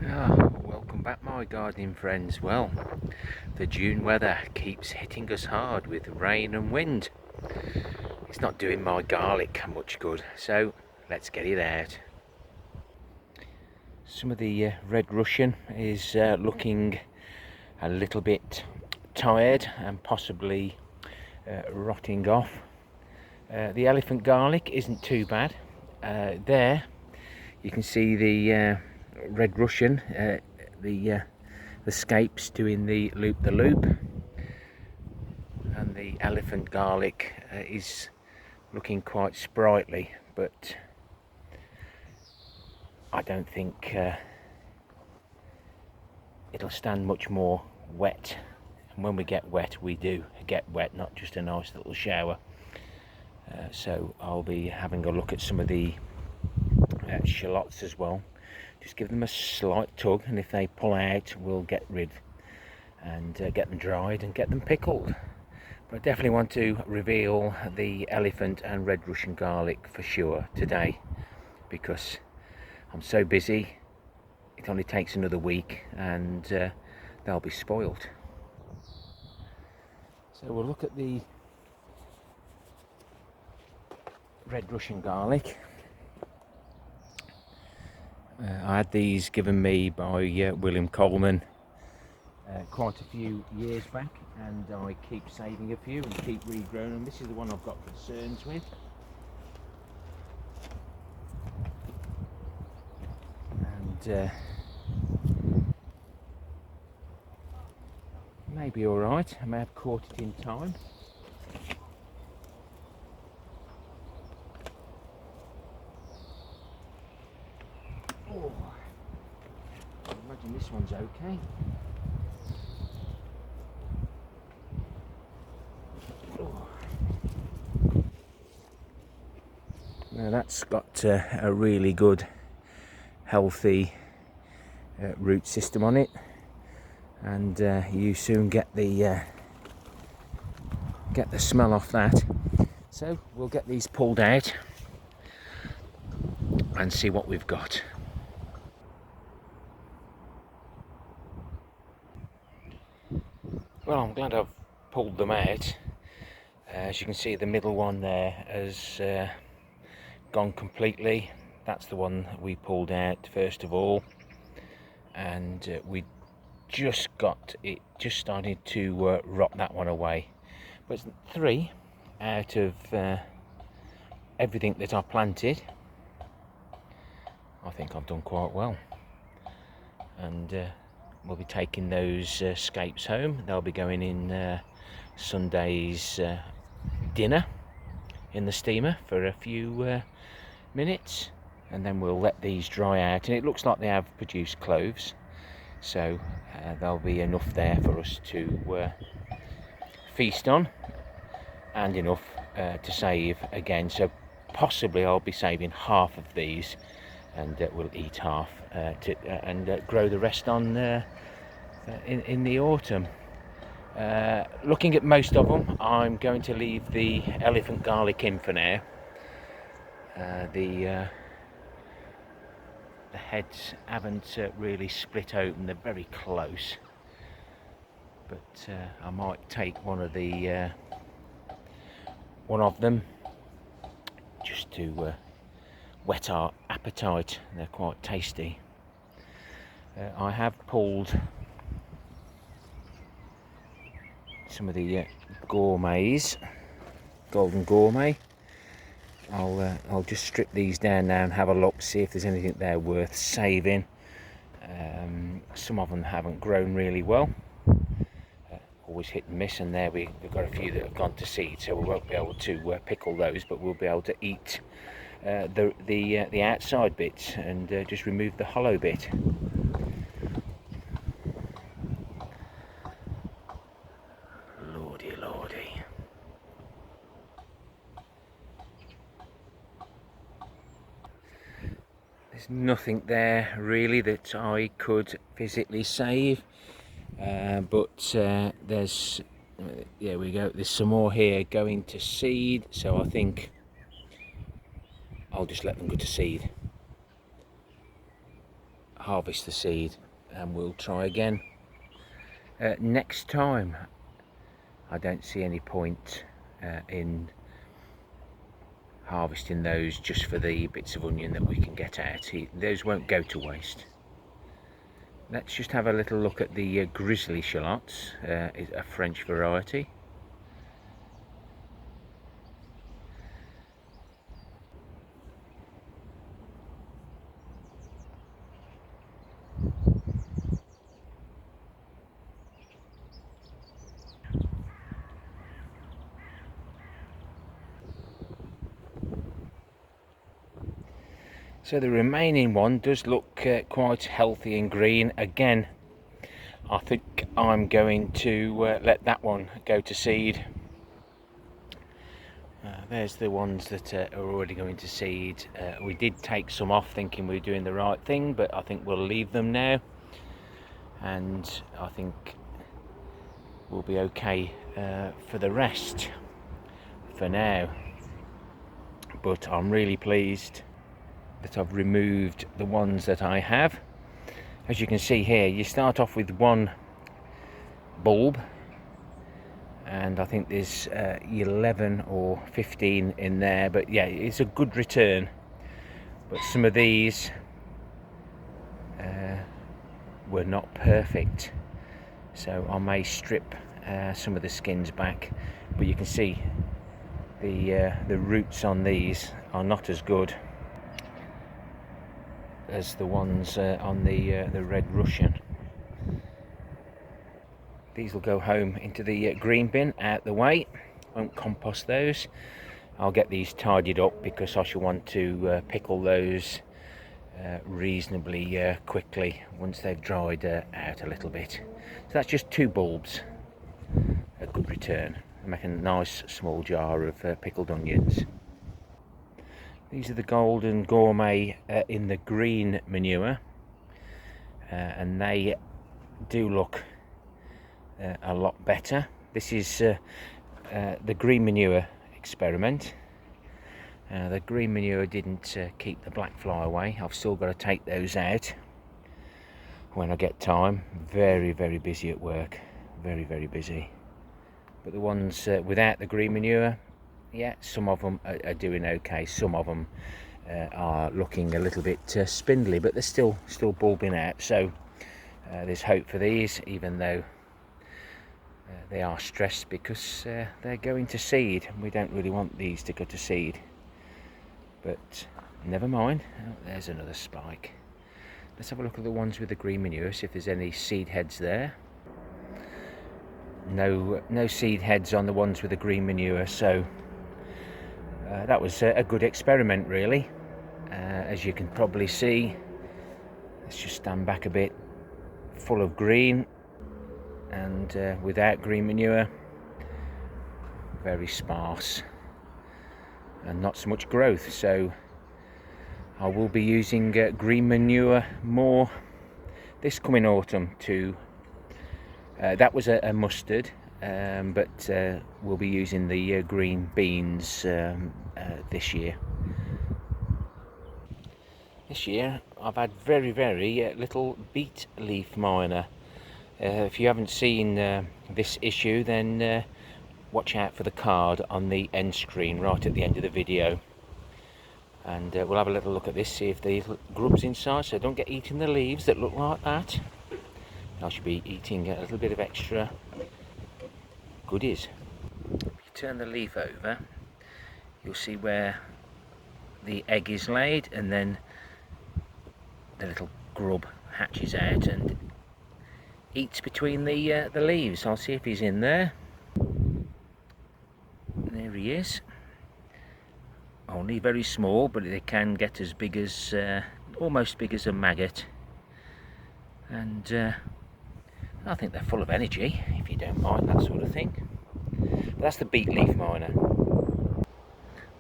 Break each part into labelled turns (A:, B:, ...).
A: Welcome back, my gardening friends. Well, the June weather keeps hitting us hard with rain and wind. It's not doing my garlic much good, so let's get it out. Some of the red Russian is looking a little bit tired and possibly rotting off. The elephant garlic isn't too bad. There you can see the red Russian, the scapes doing the loop, and the elephant garlic is looking quite sprightly, but I don't think it'll stand much more wet. And when we get wet, we do get wet, not just a nice little shower. So I'll be having a look at some of the shallots as well. Just give them a slight tug, and if they pull out, we'll get rid and get them dried and get them pickled. But I definitely want to reveal the elephant and red Russian garlic for sure today, because I'm so busy. It only takes another week and they'll be spoiled. So we'll look at the red Russian garlic. I had these given me by William Coleman quite a few years back, and I keep saving a few and keep regrowing them. This is the one I've got concerns with. And maybe alright, I may have caught it in time. Oh, I imagine this one's okay. Oh. Now that's got a really good, healthy root system on it, and you soon get the smell off that. So we'll get these pulled out and see what we've got. Well, I'm glad I've pulled them out. As you can see, the middle one there has gone completely. That's the one we pulled out first of all, and we just got it, just started to rot that one away. But 3 out of everything that I planted, I think I've done quite well. And we'll be taking those scapes home. They'll be going in Sunday's dinner in the steamer for a few minutes, and then we'll let these dry out. And it looks like they have produced cloves, so there'll be enough there for us to feast on, and enough to save again. So possibly I'll be saving half of these, and we'll eat half and grow the rest on in the autumn. Looking at most of them, I'm going to leave the elephant garlic in for now. The heads haven't really split open, they're very close, but I might take one of them just to whet our appetite. They're quite tasty. I have pulled some of the gourmets, golden gourmet. I'll just strip these down now and have a look, see if there's anything there worth saving. Some of them haven't grown really well, always hit and miss, and there we've got a few that have gone to seed, so we won't be able to pickle those, but we'll be able to eat the outside bits and just remove the hollow bit. Lordy. There's nothing there really that I could physically save, but there's there we go, there's some more here going to seed, so I think I'll just let them go to seed. harvest the seed, and we'll try again next time. I don't see any point in harvesting those just for the bits of onion that we can get out. Those won't go to waste. Let's just have a little look at the grizzly shallots, a French variety. So the remaining one does look quite healthy and green. Again, I think I'm going to let that one go to seed. There's the ones that are already going to seed. We did take some off thinking we were doing the right thing, but I think we'll leave them now, and I think we'll be okay for the rest for now. But I'm really pleased that I've removed the ones that I have. As you can see here, you start off with one bulb, and I think there's 11 or 15 in there, but yeah, it's a good return. But some of these were not perfect, so I may strip some of the skins back, but you can see the roots on these are not as good as the ones on the Red Russian. These will go home into the green bin, out the way. Won't compost those. I'll get these tidied up because I shall want to pickle those reasonably quickly once they've dried out a little bit. So that's just 2 bulbs. A good return. I'm making a nice small jar of pickled onions. These are the Golden Gourmet in the green manure, and they do look a lot better. This is the green manure experiment. The green manure didn't keep the black fly away. I've still got to take those out when I get time. Very, very busy at work. Very, very busy. But the ones without the green manure, yeah, some of them are doing okay. Some of them are looking a little bit spindly, but they're still bulbing out. So there's hope for these, even though they are stressed because they're going to seed. We don't really want these to go to seed, but never mind. Oh, there's another spike. Let's have a look at the ones with the green manure, see if there's any seed heads there. No seed heads on the ones with the green manure, so that was a good experiment, really. As you can probably see, let's just stand back a bit, full of green, and without green manure, very sparse and not so much growth. So I will be using green manure more this coming autumn to that was a mustard, but we'll be using the green beans this year. This year I've had very little beet leaf miner. If you haven't seen this issue, then watch out for the card on the end screen right at the end of the video, and we'll have a little look at this, see if there's grubs inside, so don't get eating the leaves that look like that. I should be eating a little bit of extra goodies. If you turn the leaf over, you'll see where the egg is laid, and then the little grub hatches out and eats between the leaves. I'll see if he's in there. There he is. Only very small, but they can get as big as almost big as a maggot, and I think they're full of energy, if you don't mind that sort of thing. But that's the beet leaf miner.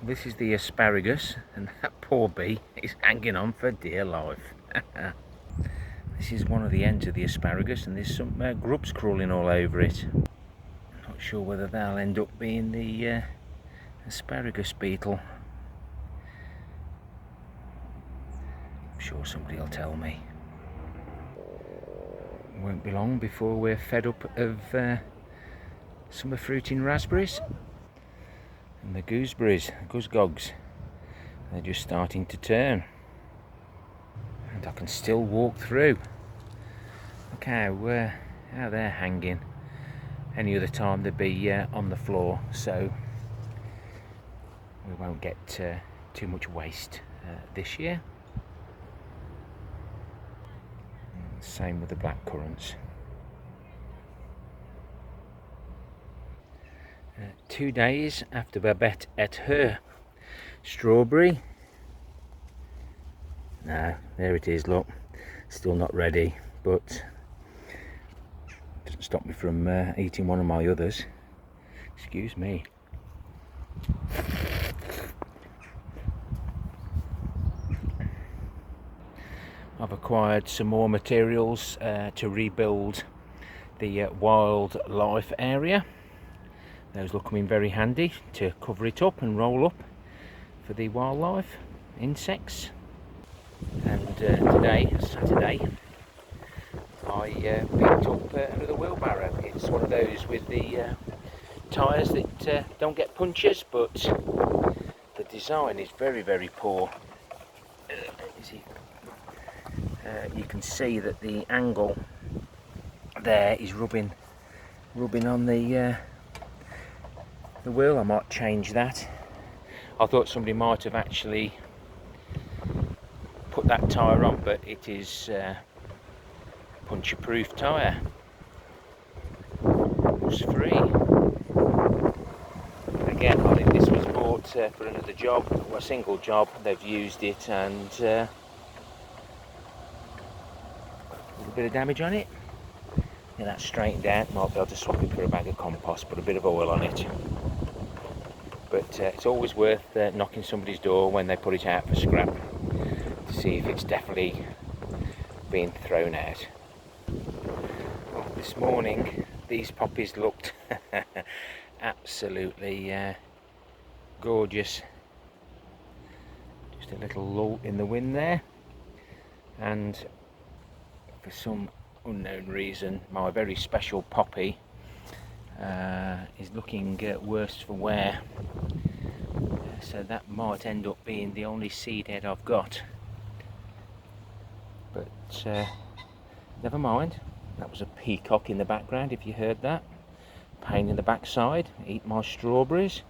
A: This is the asparagus, and that poor bee is hanging on for dear life. This is one of the ends of the asparagus, and there's some grubs crawling all over it. Not sure whether they'll end up being the asparagus beetle. I'm sure somebody will tell me. won't be long before we're fed up of summer fruiting raspberries. And the gooseberries, guzgogs, they're just starting to turn. And I can still walk through. Look how they're hanging. Any other time they'd be on the floor, so we won't get too much waste this year. And same with the black currants. 2 days after Babette ate her strawberry. Now, there it is, look. Still not ready, but doesn't stop me from eating one of my others. Excuse me. I've acquired some more materials to rebuild the wildlife area. Those will come in very handy to cover it up and roll up for the wildlife, insects. And today, Saturday, I picked up another wheelbarrow. It's one of those with the tyres that don't get punctures, but the design is very, very poor. You can see that the angle there is rubbing on the wheel. I might change that. I thought somebody might have actually put that tyre on, but it is puncture proof tyre. It was free. Again, I think this was bought for another job, a single job. They've used it and a little bit of damage on it. Get that straightened out. Might be able to swap it for a bag of compost, put a bit of oil on it. But it's always worth knocking somebody's door when they put it out for scrap to see if it's definitely being thrown out. Well, this morning these poppies looked absolutely gorgeous. Just a little lull in the wind there, and for some unknown reason my very special poppy is looking worse for wear, so that might end up being the only seed head I've got, but never mind. That was a peacock in the background, if you heard that. Pain in the backside, eat my strawberries.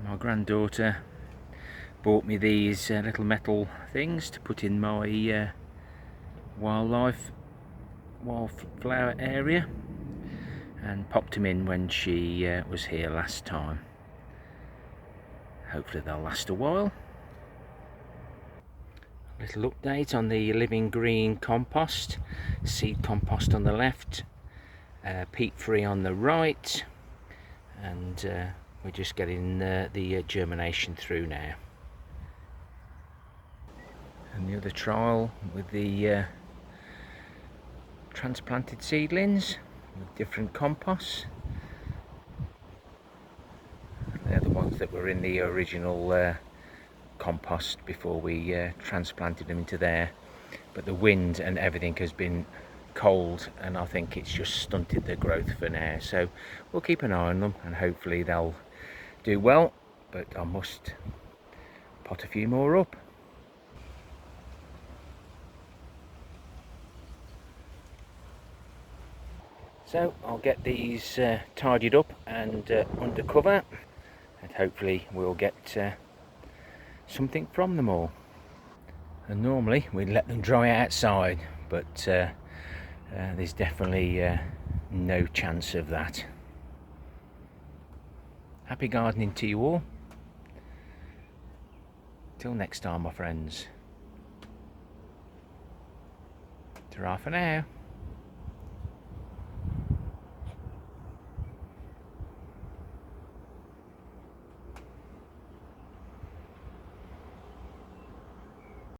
A: My granddaughter bought me these little metal things to put in my wildflower area, and popped them in when she was here last time. Hopefully they'll last a while. A little update on the living green compost. Seed compost on the left, peat free on the right, and we're just getting the germination through now. And the other trial with the transplanted seedlings with different composts. They're the ones that were in the original compost before we transplanted them into there. But the wind and everything has been cold, and I think it's just stunted their growth for now. So we'll keep an eye on them and hopefully they'll do well, but I must pot a few more up. So I'll get these tidied up and under cover, and hopefully we'll get something from them all. And normally we'd let them dry outside, but there's definitely no chance of that. Happy gardening to you all. Till next time, my friends. Ta-ra for now.